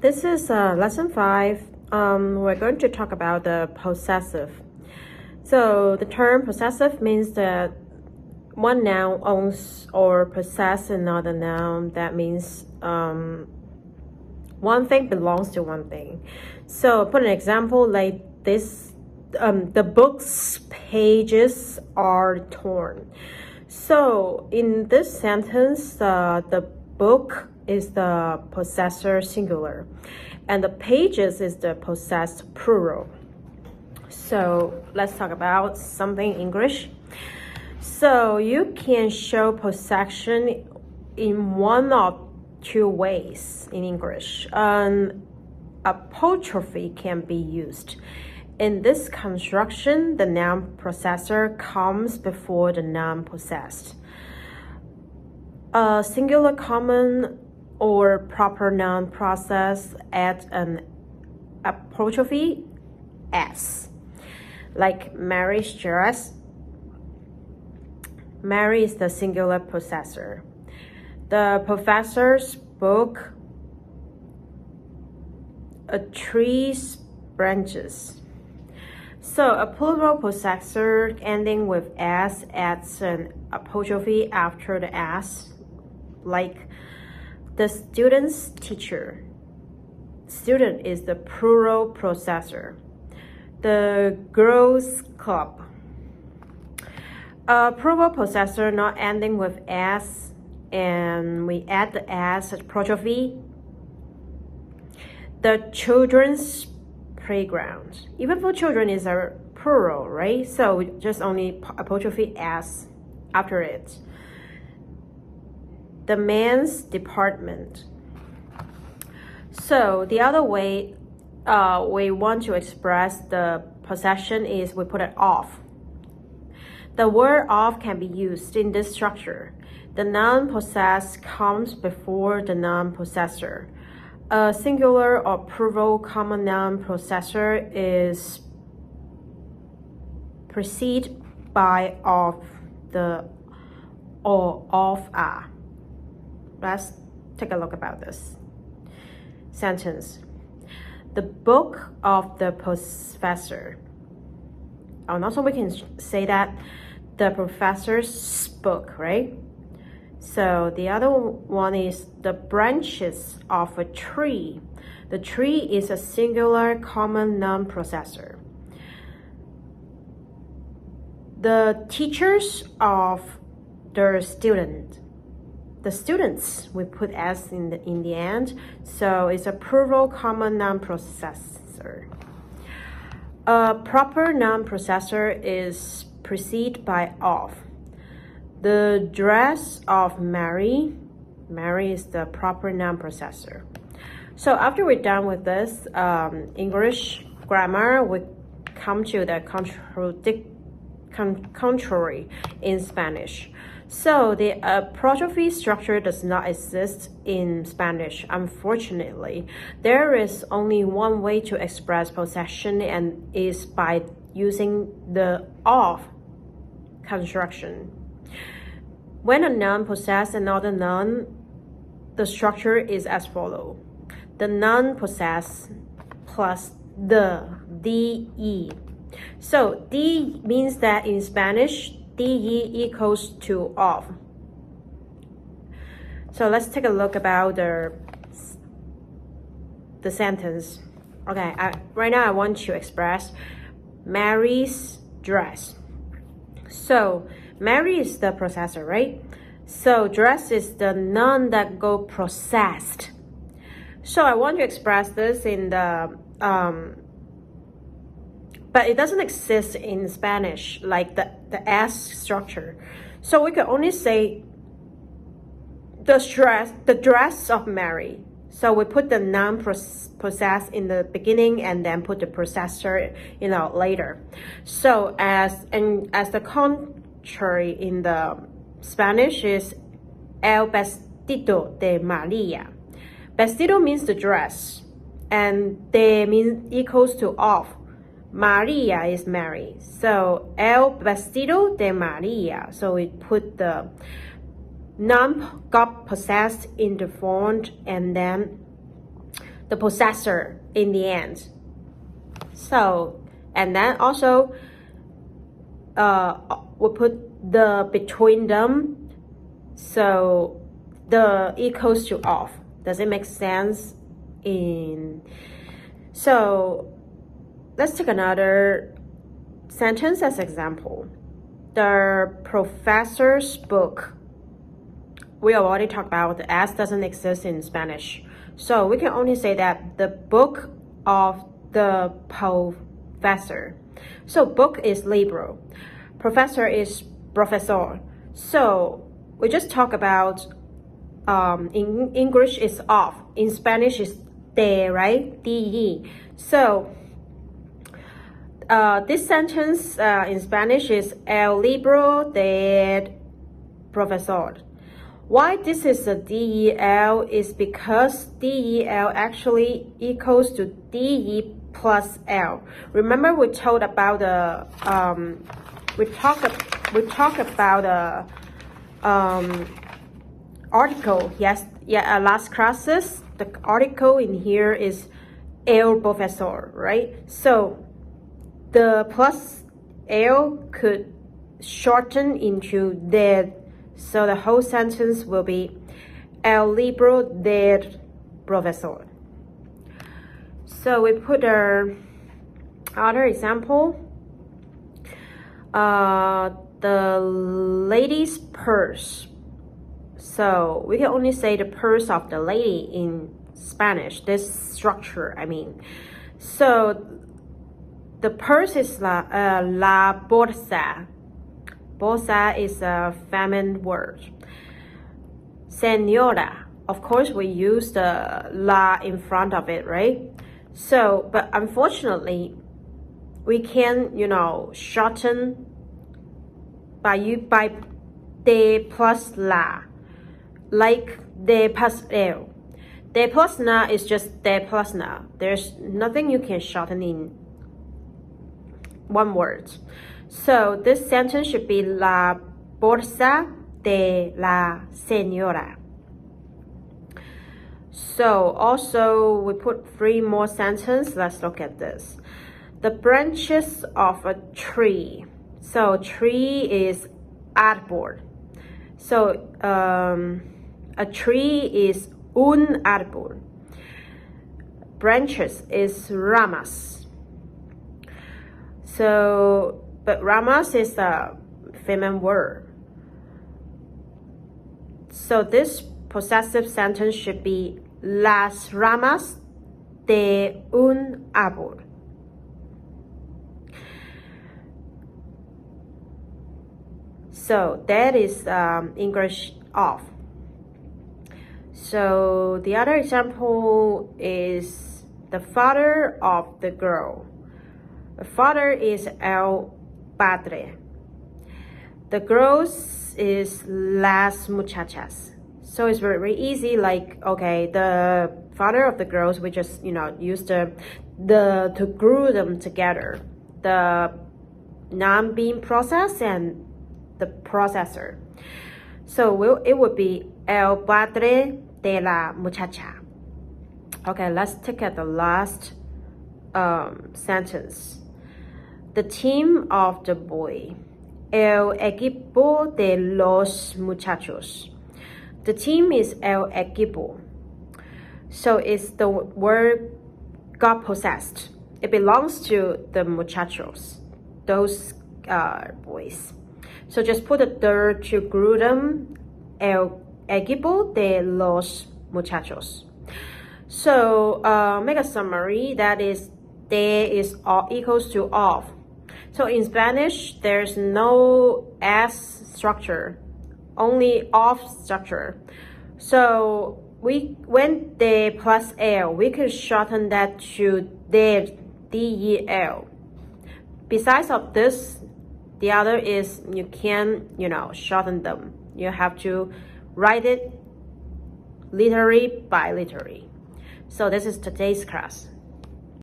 This is lesson 5. We're going to talk about the possessive. So the term possessive means that one noun owns or possesses another noun. That means one thing belongs to one thing. So put an example like this. The book's pages are torn. So in this sentence, the book is the possessor singular and the pages is the possessed plural. So let's talk about something English. So you can show possession in one of two ways in English. An apostrophe can be used. In this construction, the noun possessor comes before the noun possessed. A singular common or proper noun process adds an apostrophe s, like Mary's dress. Mary is the singular possessor. The professor's book, a tree's branches. So a plural possessor ending with s adds an apostrophe after the s, like the student's teacher. Student is the plural possessor. The girls' club. A plural possessor not ending with s, and we add the s apostrophe. The children's playground. Even for children is a plural, right? So just only apostrophe s after it. The men's department. So the other way we want to express the possession is we put it off. The word off can be used in this structure. The noun possessed comes before the noun possessor. A singular or plural common noun possessor is preceded by of the or of a. Let's take a look about this sentence. The book of the professor. And also we can say that the professor's book, right? So the other one is the branches of a tree. The tree is a singular common noun possessor. The teachers of the student. The students, we put s in the end, so it's a plural common noun possessor. A proper noun possessor is preceded by of. The dress of Mary. Mary is the proper noun possessor. So after we're done with this English grammar, we come to the contrary in Spanish. So the apostrophe structure does not exist in Spanish, unfortunately. There is only one way to express possession, and is by using the of construction. When a noun possesses another noun, the structure is as follows. The noun possessed plus the de. So de means that in Spanish, de equals to of. So let's take a look about the sentence. Okay, right now I want to express Mary's dress. So Mary is the possessor, right? So dress is the noun that go possessed. So I want to express this in the but it doesn't exist in Spanish, like the S structure. So we can only say the dress of Mary. So we put the noun possessed in the beginning and then put the possessor, later. So as the contrary in the Spanish is el vestido de María. Vestido means the dress, and de means equals to of. Maria is Mary. So el vestido de María. So we put the noun got possessed in the front, and then the possessor in the end. So, and then also we put the between them, so the equals to of. Does it make sense? So let's take another sentence as example. The professor's book. We already talked about the S doesn't exist in Spanish. So we can only say that the book of the professor. So book is libro. Professor is profesor. So we just talk about in English is of. In Spanish is de, right? De. So this sentence in Spanish is el libro del profesor. Why this is a del is because del actually equals to de plus l. Remember we talked about the article. Yes, yeah. Last classes, the article in here is el profesor, right? So the plus l could shorten into del. So the whole sentence will be el libro del profesor. So we put our other example. The lady's purse. So we can only say the purse of the lady in Spanish, this structure, I mean. So the purse is la bolsa. Bolsa is a feminine word. Señora, of course we use the la in front of it, right? So, but unfortunately, we can, shorten by de plus la, like de plus el. De plus na is just de plus na. There's nothing you can shorten in one word. So this sentence should be la bolsa de la señora. So also we put 3 more sentences. Let's look at this. The branches of a tree. So tree is árbol. So a tree is un árbol. Branches is ramas. So but ramas is a feminine word. So this possessive sentence should be las ramas de un árbol. So that is English of. So the other example is the father of the girl. The father is el padre. The girls is las muchachas. So it's very, very easy. Like, okay, the father of the girls, we just use the to group them together. The noun being process and the processor. So it would be el padre de la muchacha. Okay, let's take at the last sentence. The team of the boy. El equipo de los muchachos. The team is el equipo. So it's the word got possessed. It belongs to the muchachos, those boys. So just put the third to group them, el equipo de los muchachos. So make a summary. That is, de is equals to of. So in Spanish, there's no S structure, only of structure. So when de plus L, we could shorten that to de, del. Besides of this, the other is you can, shorten them. You have to write it literally by literally. So this is today's class.